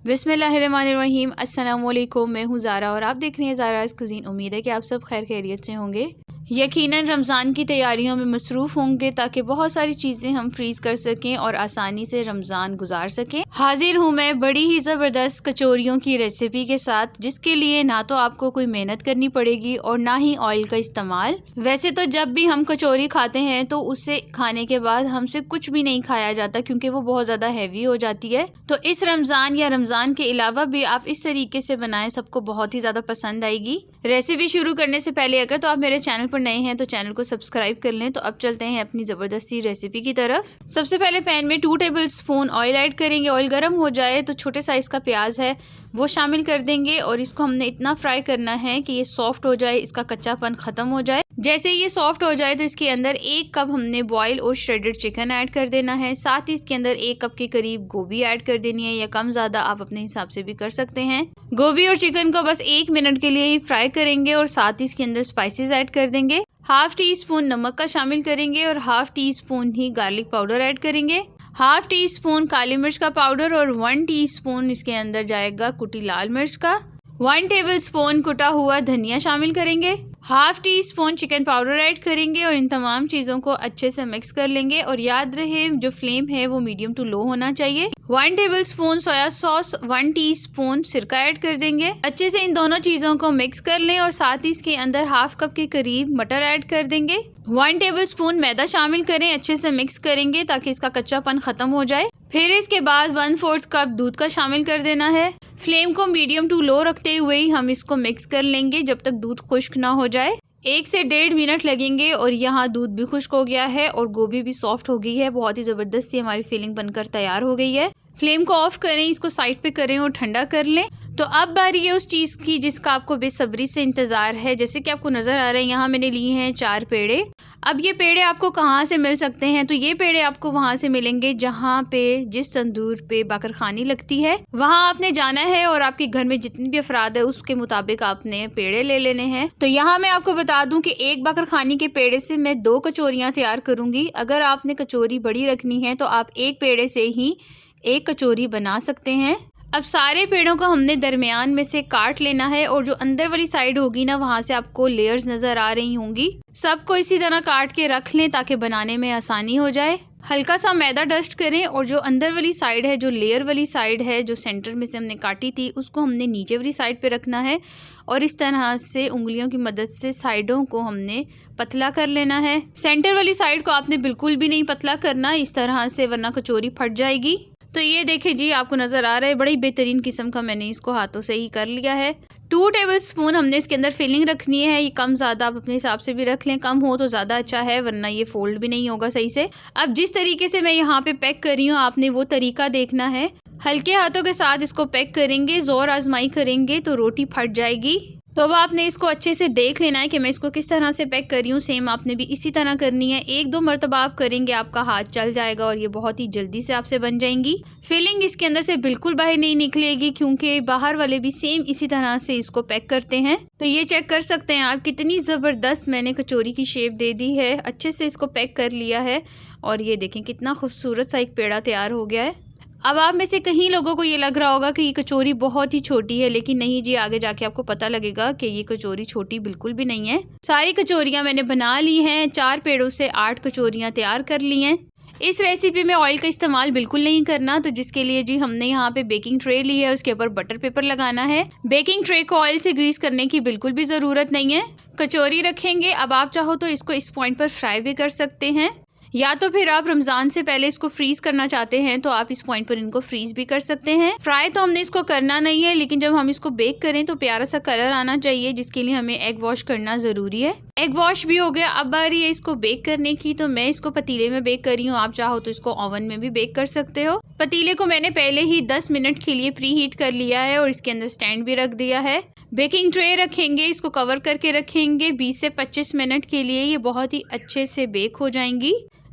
बिस्मिल्लाहिर्रहमानिर्रहीम। अस्सलाम वालेकुम। मैं हूँ ज़ारा और आप देख रहे हैं ज़ारा's कुज़ीन। उम्मीद है कि आप सब खैर खैरियत से होंगे। यकीनन रमज़ान की तैयारियों में मसरूफ़ होंगे ताकि बहुत सारी चीज़ें हम फ्रीज़ कर सकें और आसानी से रमज़ान गुजार सकें। हाजिर हूँ मैं बड़ी ही ज़बरदस्त कचौरियों की रेसिपी के साथ, जिसके लिए ना तो आपको कोई मेहनत करनी पड़ेगी और ना ही ऑयल का इस्तेमाल। वैसे तो जब भी हम कचौरी खाते हैं तो उसे खाने के बाद हमसे कुछ भी नहीं खाया जाता क्योंकि वो बहुत ज़्यादा हैवी हो जाती है। तो इस रमज़ान या रमज़ान के अलावा भी आप इस तरीके से बनाएं, सबको बहुत ही ज़्यादा पसंद आएगी। रेसिपी शुरू करने से पहले अगर तो आप मेरे चैनल पर नए हैं तो चैनल को सब्सक्राइब कर लें। तो अब चलते हैं अपनी ज़बरदस्ती रेसिपी की तरफ। सबसे पहले पैन में 2 टेबल स्पून ऑयल ऐड करेंगे। ऑयल गर्म हो जाए तो छोटे साइज़ का प्याज है वो शामिल कर देंगे और इसको हमने इतना फ्राई करना है कि ये सॉफ्ट हो जाए, इसका कच्चापन ख़त्म हो जाए। जैसे ये सॉफ्ट हो जाए तो इसके अंदर 1 कप हमने बॉयल और श्रेडेड चिकन ऐड कर देना है। साथ ही इसके अंदर 1 कप के करीब गोभी ऐड कर देनी है, या कम ज़्यादा आप अपने हिसाब से भी कर सकते हैं। गोभी और चिकन को बस 1 मिनट के लिए ही फ्राई करेंगे और साथ ही इसके अंदर स्पाइसेस ऐड कर देंगे। हाफ टी स्पून नमक का शामिल करेंगे और हाफ टी स्पून ही गार्लिक पाउडर ऐड करेंगे। हाफ टी स्पून काली मिर्च का पाउडर और 1 टीस्पून इसके अंदर जाएगा कुटी लाल मिर्च का। 1 टेबल स्पून कुटा हुआ धनिया शामिल करेंगे। Half tea spoon chicken powder add करेंगे और इन तमाम चीज़ों को अच्छे से मिक्स कर लेंगे। और याद रहे जो फ्लेम है वो मीडियम टू लो होना चाहिए। 1 table spoon soya sauce, 1 teaspoon सिरका ऐड कर देंगे। अच्छे से इन दोनों चीज़ों को मिक्स कर लें और साथ ही इसके अंदर हाफ कप के करीब मटर ऐड कर देंगे। 1 टेबल स्पून मैदा शामिल करें, अच्छे से मिक्स करेंगे ताकि इसका कच्चापन ख़त्म हो जाए। फिर इसके बाद 1/4 कप दूध का शामिल कर देना है। फ्लेम को मीडियम टू लो रखते हुए ही हम इसको मिक्स कर लेंगे जब तक दूध खुश्क ना हो जाए। 1 से 1.5 मिनट लगेंगे और यहाँ दूध भी खुश्क हो गया है और गोभी भी सॉफ्ट हो गई है। बहुत ही ज़बरदस्ती हमारी फिलिंग बनकर तैयार हो गई है। फ्लेम को ऑफ करें, इसको साइड पे करें और ठंडा कर लें। तो अब बारी है उस चीज़ की जिसका आपको बेसब्री से इंतज़ार है। जैसे कि आपको नज़र आ रहा है यहाँ मैंने लिए हैं 4 पेड़े। अब ये पेड़े आपको कहाँ से मिल सकते हैं? तो ये पेड़े आपको वहाँ से मिलेंगे जहाँ पे जिस तंदूर पे बाकरखानी लगती है वहाँ आपने जाना है और आपके घर में जितनी भी अफराद है उसके मुताबिक आपने पेड़े ले लेने हैं। तो यहाँ मैं आपको बता दूं कि 1 बाकरखानी के पेड़े से मैं 2 कचौरियाँ तैयार करूँगी। अगर आपने कचौरी बड़ी रखनी है तो आप 1 पेड़े से ही 1 कचौरी बना सकते हैं। अब सारे पेड़ों को हमने दरमियान में से काट लेना है और जो अंदर वाली साइड होगी ना वहाँ से आपको लेयर्स नज़र आ रही होंगी। सबको इसी तरह काट के रख लें ताकि बनाने में आसानी हो जाए। हल्का सा मैदा डस्ट करें और जो अंदर वाली साइड है, जो लेयर वाली साइड है, जो सेंटर में से हमने काटी थी, उसको हमने नीचे वाली साइड पे रखना है और इस तरह से उंगलियों की मदद से साइडों को हमने पतला कर लेना है। सेंटर वाली साइड को आपने बिल्कुल भी नहीं पतला करना इस तरह से, वरना कचौरी फट जाएगी। तो ये देखिए जी, आपको नज़र आ रहा है बड़ी बेहतरीन किस्म का मैंने इसको हाथों से ही कर लिया है। 2 टेबल स्पून हमने इसके अंदर फिलिंग रखनी है। ये कम ज़्यादा आप अपने हिसाब से भी रख लें, कम हो तो ज़्यादा अच्छा है वरना ये फोल्ड भी नहीं होगा सही से। अब जिस तरीके से मैं यहाँ पे पैक कर रही हूँ आपने वो तरीका देखना है। हल्के हाथों के साथ इसको पैक करेंगे, ज़ोर आजमाई करेंगे तो रोटी फट जाएगी। तो अब आपने इसको अच्छे से देख लेना है कि मैं इसको किस तरह से पैक कर रही हूँ। सेम आपने भी इसी तरह करनी है। 1-2 मरतबा आप करेंगे आपका हाथ चल जाएगा और ये बहुत ही जल्दी से आपसे बन जाएंगी। फिलिंग इसके अंदर से बिल्कुल बाहर नहीं निकलेगी क्योंकि बाहर वाले भी सेम इसी तरह से इसको पैक करते हैं। तो ये चेक कर सकते हैं आप कितनी ज़बरदस्त मैंने कचौरी की शेप दे दी है। अच्छे से इसको पैक कर लिया है और ये देखें कितना खूबसूरत सा एक पेड़ा तैयार हो गया है। अब आप में से कहीं लोगों को ये लग रहा होगा कि ये कचौरी बहुत ही छोटी है, लेकिन नहीं जी, आगे जाके आपको पता लगेगा कि ये कचौरी छोटी बिल्कुल भी नहीं है। सारी कचौरियाँ मैंने बना ली हैं। 4 पेड़ों से 8 कचौरियाँ तैयार कर ली हैं। इस रेसिपी में ऑयल का इस्तेमाल बिल्कुल नहीं करना, तो जिसके लिए जी हमने यहाँ पे बेकिंग ट्रे ली है, उसके ऊपर बटर पेपर लगाना है। बेकिंग ट्रे को ऑयल से ग्रीस करने की बिल्कुल भी ज़रूरत नहीं है। कचौरी रखेंगे। अब आप चाहो तो इसको इस पॉइंट पर फ्राई भी कर सकते हैं, या तो फिर आप रमज़ान से पहले इसको फ्रीज़ करना चाहते हैं तो आप इस पॉइंट पर इनको फ्रीज़ भी कर सकते हैं। फ्राई तो हमने इसको करना नहीं है, लेकिन जब हम इसको बेक करें तो प्यारा सा कलर आना चाहिए, जिसके लिए हमें एग वॉश करना ज़रूरी है। एग वॉश भी हो गया। अब बारी है इसको बेक करने की। तो मैं इसको पतीले में बेक कर रही हूँ, आप चाहो तो इसको ओवन में भी बेक कर सकते हो। पतीले को मैंने पहले ही 10 मिनट के लिए प्री हीट कर लिया है और इसके अंदर स्टैंड भी रख दिया है। बेकिंग ट्रे रखेंगे, इसको कवर करके रखेंगे 20 से 25 मिनट के लिए। ये बहुत ही अच्छे से बेक हो जाएंगी।